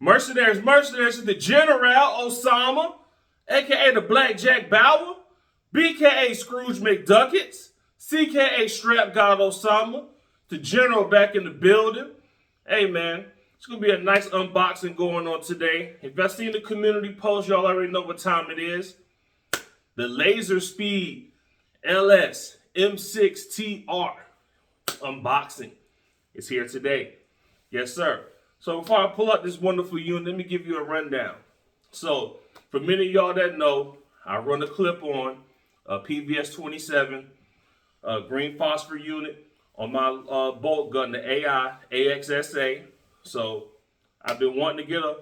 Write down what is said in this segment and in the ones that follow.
Mercenaries is the General Osama, aka the Blackjack Bauer, BKA Scrooge McDuckets, CKA Strap God Osama, the General back in the building. Hey man, it's gonna be a nice unboxing going on today. If y'all seen the community post, y'all already know what time it is. The LaserSpeed LS-M6TR unboxing is here today. Yes, sir. So before I pull out this wonderful unit, let me give you a rundown. So for many of y'all that know, I run a clip-on PVS 27 green phosphor unit on my bolt gun, the AI AXSA. So I've been wanting to get a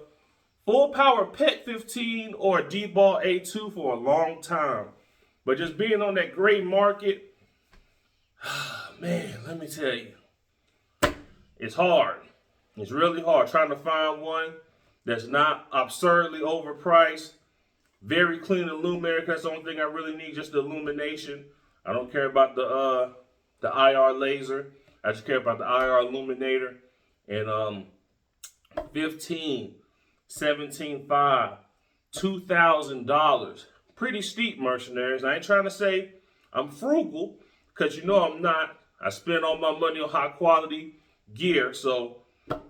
full power PEQ-15 or a D-ball A2 for a long time. But just being on that gray market, man, let me tell you, it's hard. It's really hard trying to find one that's not absurdly overpriced. Very clean illuminator. That's the only thing I really need, just the illumination. I don't care about the IR laser. I just care about the IR illuminator. And 15, 17.5, $2,000. Pretty steep, Mercenaries. I ain't trying to say I'm frugal, because you know I'm not. I spend all my money on high quality gear.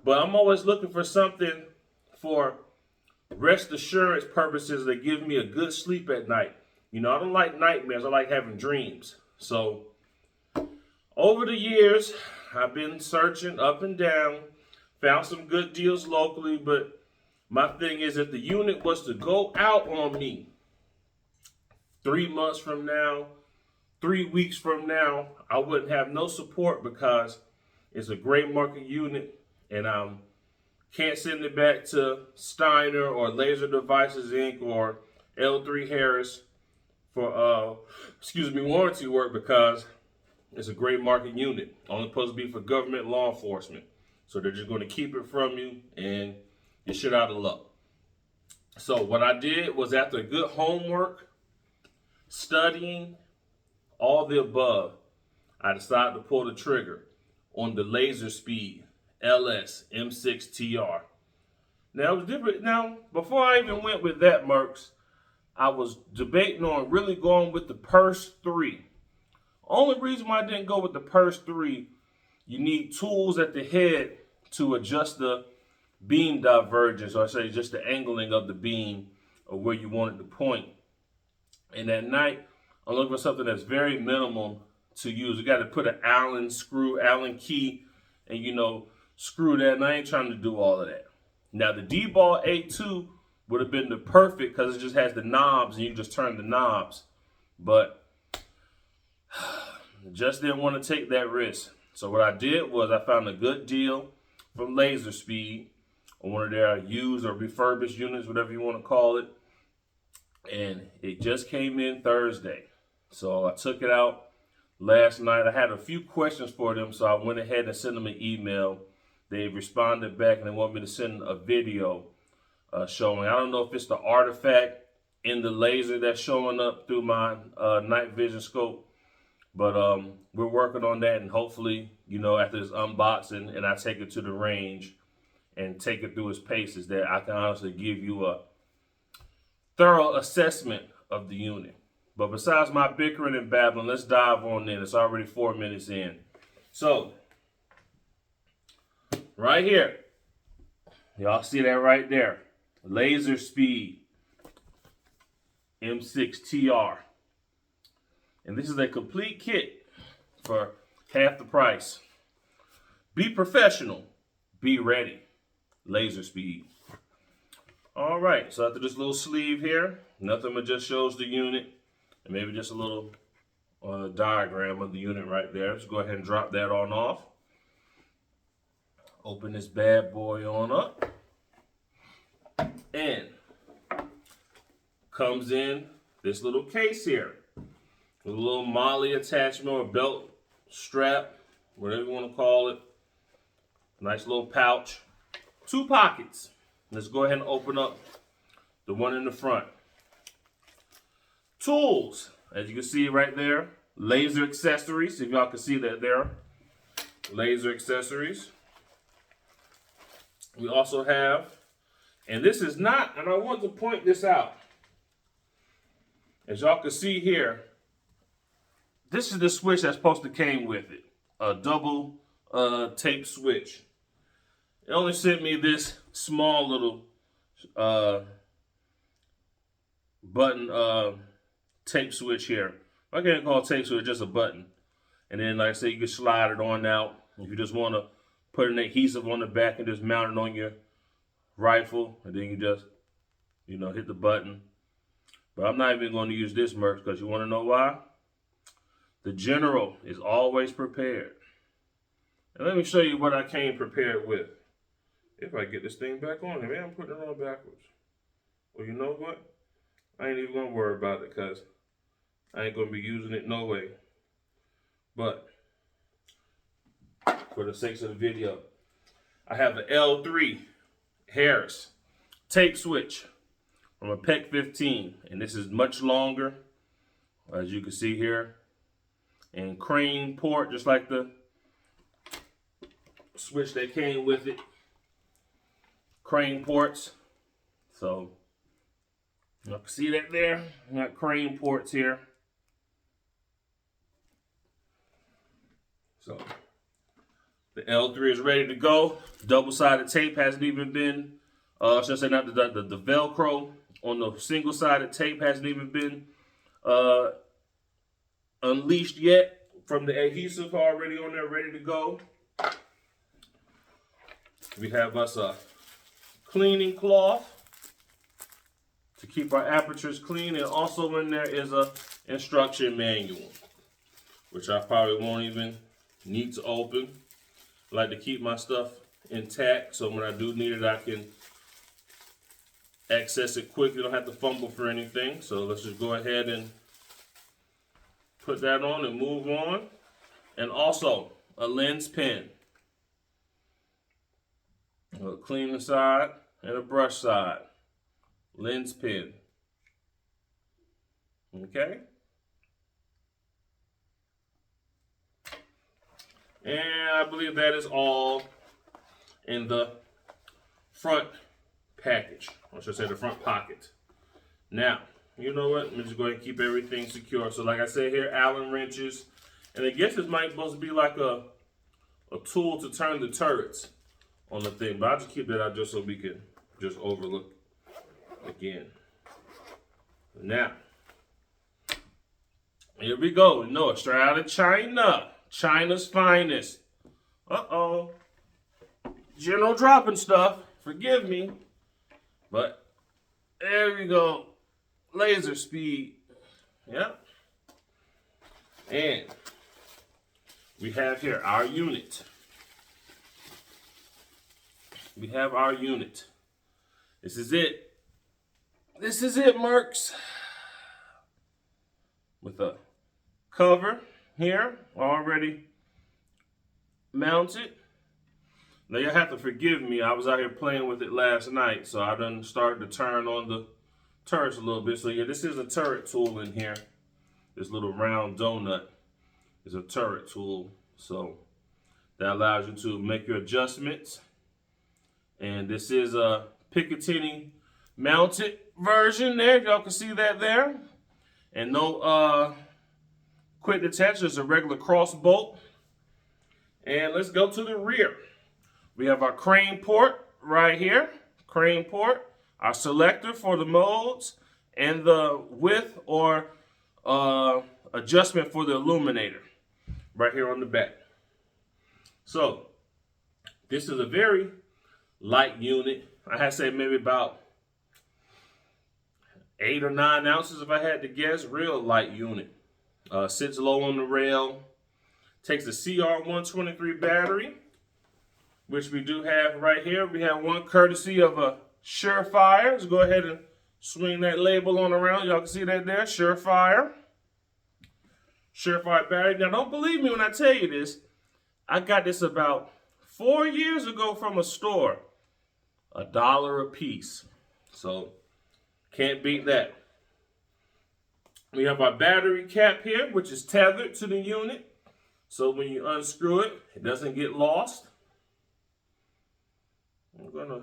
But I'm always looking for something for rest assurance purposes that give me a good sleep at night. You know, I don't like nightmares. I like having dreams. So over the years, I've been searching up and down, found some good deals locally, but my thing is, if the unit was to go out on me 3 months from now, 3 weeks from now, I wouldn't have no support, because it's a great market unit, and I can't send it back to Steiner or Laser Devices Inc. or L3 Harris for warranty work, because it's a great market unit. Only supposed to be for government law enforcement. So they're just going to keep it from you, and you're shit out of luck. So what I did was, after good homework, studying, all the above, I decided to pull the trigger on the LaserSpeed LS-M6TR. Now, it was different. Now, before I even went with that, Mercs, I was debating on really going with the Purse 3. Only reason why I didn't go with the Purse 3, you need tools at the head to adjust the beam divergence, or say just the angling of the beam or where you want it to point. And at night, I'm looking for something that's very minimal to use. You got to put an Allen key, and you know, screw that. And I ain't trying to do all of that. Now the D-ball A2 would have been the perfect, because it just has the knobs and you just turn the knobs. But just didn't want to take that risk. So what I did was, I found a good deal from LaserSpeed on one of their used or refurbished units, whatever you want to call it. And it just came in Thursday. So I took it out last night. I had a few questions for them, so I went ahead and sent them an email. They responded back, and they want me to send a video showing. I don't know if it's the artifact in the laser that's showing up through my night vision scope, but we're working on that, and hopefully, you know, after this unboxing and I take it to the range and take it through its paces, that I can honestly give you a thorough assessment of the unit. But besides my bickering and babbling, let's dive on in. It's already 4 minutes in. So, right here, y'all see that right there, LaserSpeed M6TR. And this is a complete kit for half the price. Be professional, be ready. LaserSpeed. All right, so after this little sleeve here, nothing but just shows the unit, and maybe just a little diagram of the unit right there. Let's go ahead and drop that on off. Open this bad boy on up. And comes in this little case here, with a little molly attachment or belt strap, whatever you want to call it. Nice little pouch. 2 pockets. Let's go ahead and open up the one in the front. Tools, as you can see right there. Laser accessories, if y'all can see that there. Laser accessories. We also have And this is not, and I want to point this out. As y'all can see here, this is the switch that's supposed to came with it. A double tape switch. It only sent me this small little button tape switch here. I can't call it tape switch, just a button. And then, like I said, you can slide it on out. If you just want to put an adhesive on the back and just mount it on your rifle, and then you just, you know, hit the button. But I'm not even going to use this merch because you want to know why? The general is always prepared. And let me show you what I came prepared with. If I get this thing back on, man, I'm putting it on backwards. Well, you know what? I ain't even going to worry about it because I ain't going to be using it no way. But for the sakes of the video, I have an L3 Harris tape switch from a PEQ-15, and this is much longer, as you can see here, and crane port, just like the switch that came with it. Crane ports. So you can see that there. We got crane ports here. So the L3 is ready to go. Double-sided tape hasn't even been, should I say not the Velcro on the single-sided tape hasn't even been unleashed yet from the adhesive already on there, ready to go. We have us a cleaning cloth to keep our apertures clean, and also in there is a instruction manual, which I probably won't even need to open. I like to keep my stuff intact, so when I do need it, I can access it quickly. Don't have to fumble for anything. So let's just go ahead and put that on and move on. And also a lens pen, a cleaning side and a brush side. Lens pen. Okay. And I believe that is all in the front package, or should I say the front pocket. Now, you know what? Let me just go ahead and keep everything secure. So like I said here, Allen wrenches. And I guess this might supposed to be like a tool to turn the turrets on the thing. But I'll just keep that out just so we can just overlook again. Now, here we go. No, straight out of China. China's finest. Uh-oh. General dropping stuff. Forgive me. But there we go. LaserSpeed. Yep. And we have here our unit. We have our unit. This is it. This is it, Mercs. With a cover here already mounted. Now you have to forgive me. I was out here playing with it last night, so I done started to turn on the turrets a little bit. So yeah, this is a turret tool in here. This little round donut is a turret tool. So that allows you to make your adjustments. And this is a Picatinny mounted version there. Y'all can see that there. And no quick detach, just a regular cross bolt. And let's go to the rear. We have our crane port right here. Crane port. Our selector for the modes. And the width or adjustment for the illuminator. Right here on the back. So, this is a very light unit. I had to say maybe about 8 or 9 ounces if I had to guess. Real light unit. Sits low on the rail. Takes the CR123 battery, which we do have right here. We have one courtesy of a SureFire. Let's go ahead and swing that label on around. Y'all can see that there, SureFire. SureFire battery. Now, don't believe me when I tell you this. I got this about 4 years ago from a store. $1 a piece. So, can't beat that. We have our battery cap here, which is tethered to the unit. So when you unscrew it, it doesn't get lost. I'm gonna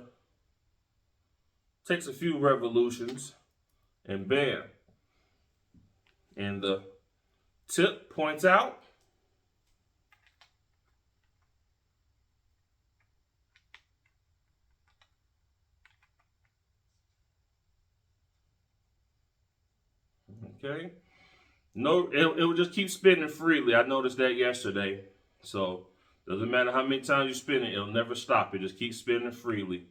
Takes a few revolutions, and bam. And the tip points out. Okay. No, it will just keep spinning freely. I noticed that yesterday. So doesn't matter how many times you spin it, it'll never stop. It just keeps spinning freely.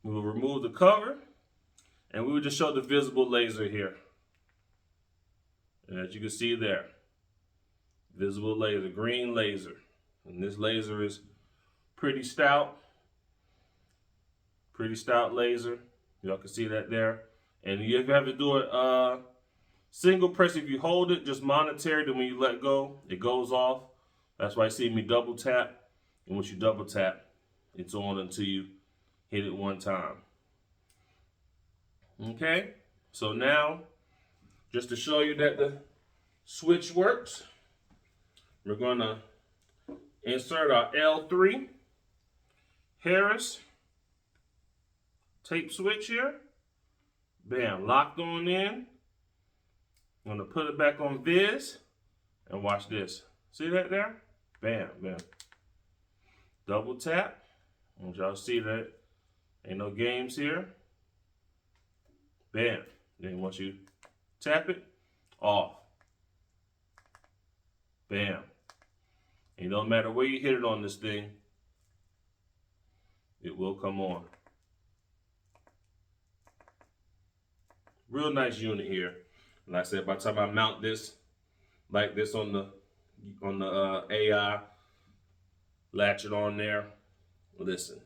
We will remove the cover, and we will just show the visible laser here. And as you can see there, visible laser, green laser. And this laser is pretty stout laser. Y'all can see that there. And you have to do it single press. If you hold it, just monetary, then when you let go, it goes off. That's why you see me double tap. And once you double tap, it's on until you hit it one time. Okay, so now, just to show you that the switch works, we're gonna insert our L3 Harris tape switch here. Bam, locked on in. I'm gonna put it back on Viz and watch this. See that there? Bam, bam. Double tap. I want y'all to see that. Ain't no games here. Bam. Then once you tap it, off. Bam. It don't matter where you hit it on this thing, it will come on. Real nice unit here. Like I said, by the time I mount this like this on the AI, latch it on there. Listen,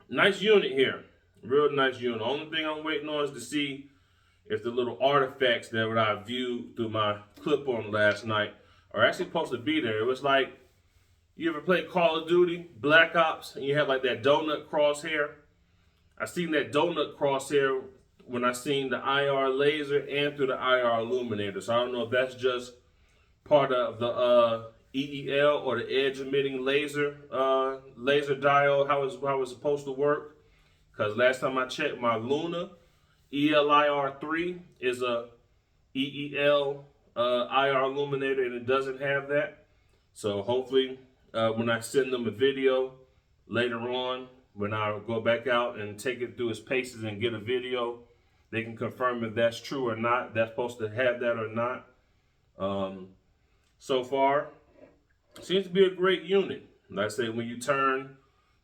nice unit here. Real nice unit. The only thing I'm waiting on is to see if the little artifacts that I viewed through my clip on last night are actually supposed to be there. It was like, you ever play Call of Duty, Black Ops, and you have like that donut crosshair? I seen that donut crosshair when I seen the IR laser and through the IR illuminator. So I don't know if that's just part of the EEL or the edge emitting laser laser diode, how it's supposed to work. Because last time I checked, my Luna ELIR3 is a EEL IR illuminator, and it doesn't have that. So hopefully when I send them a video later on, when I go back out and take it through its paces and get a video, they can confirm if that's true or not, that's supposed to have that or not. So far, seems to be a great unit. Like I say, when you turn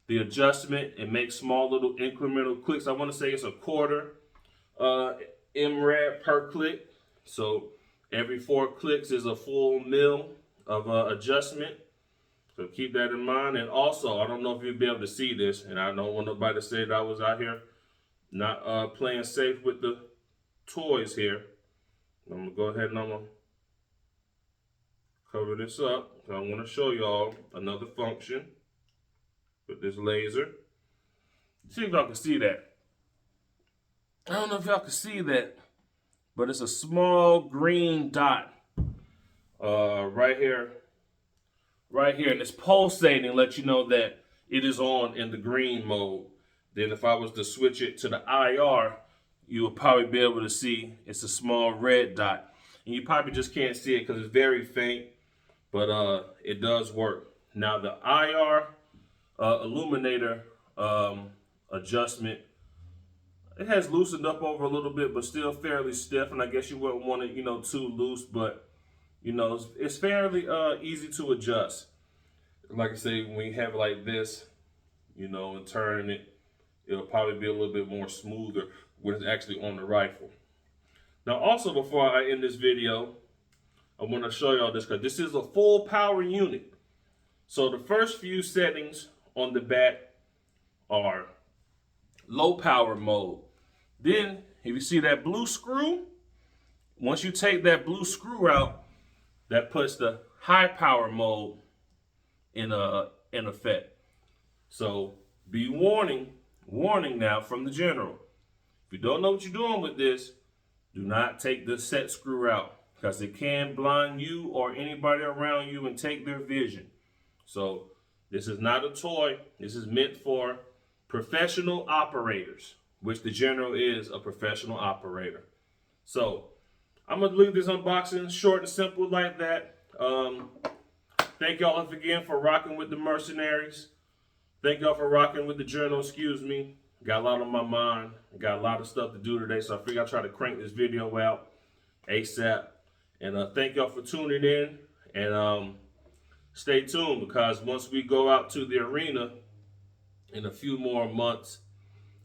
the adjustment and make small little incremental clicks, I want to say it's a quarter MRAD per click. So every 4 clicks is a full mil of adjustment. So keep that in mind. And also, I don't know if you'll be able to see this, and I don't want nobody to say that I was out here not playing safe with the toys here. I'm gonna go ahead and I'm gonna cover this up. I want to show y'all another function with this laser. See if y'all can see that. I don't know if y'all can see that, but it's a small green dot right here, and it's pulsating, let you know that it is on in the green mode. Then if I was to switch it to the IR, you will probably be able to see it's a small red dot. And you probably just can't see it because it's very faint, but it does work. Now the IR illuminator adjustment, it has loosened up over a little bit, but still fairly stiff. And I guess you wouldn't want it, too loose, but it's fairly easy to adjust. Like I say, when you have it like this, and turning it, it'll probably be a little bit more smoother when it's actually on the rifle. Now, also before I end this video, I want to show y'all this because this is a full power unit. So the first few settings on the back are low power mode. Then, if you see that blue screw, once you take that blue screw out, that puts the high power mode in effect. So be warning now from the general. If you don't know what you're doing with this, do not take the set screw out because it can blind you or anybody around you and take their vision. So this is not a toy. This is meant for professional operators. which the General is a professional operator. So I'm gonna leave this unboxing short and simple like that. Thank y'all again for rocking with the Mercenaries. Thank y'all for rocking with the Journal, excuse me. Got a lot on my mind. Got a lot of stuff to do today, so I figured I'd try to crank this video out ASAP. And thank y'all for tuning in. And stay tuned, because once we go out to the arena in a few more months,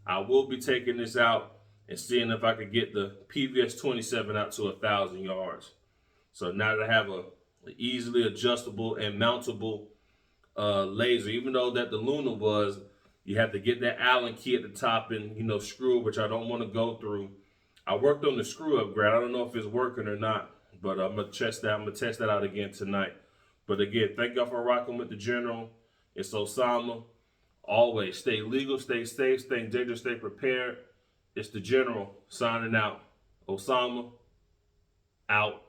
I will be taking this out and seeing if I could get the PVS 27 out to 1,000 yards. So now that I have a easily adjustable and mountable laser, even though that the Luna was, you have to get that Allen key at the top and, you know, screw, which I don't want to go through. I worked on the screw upgrade. I don't know if it's working or not, but I'm gonna test that. I'm gonna test that out again tonight. But again, thank y'all for rocking with the General. It's Osama. Always stay legal, stay safe, stay dangerous, stay prepared. It's the General signing out. Osama out.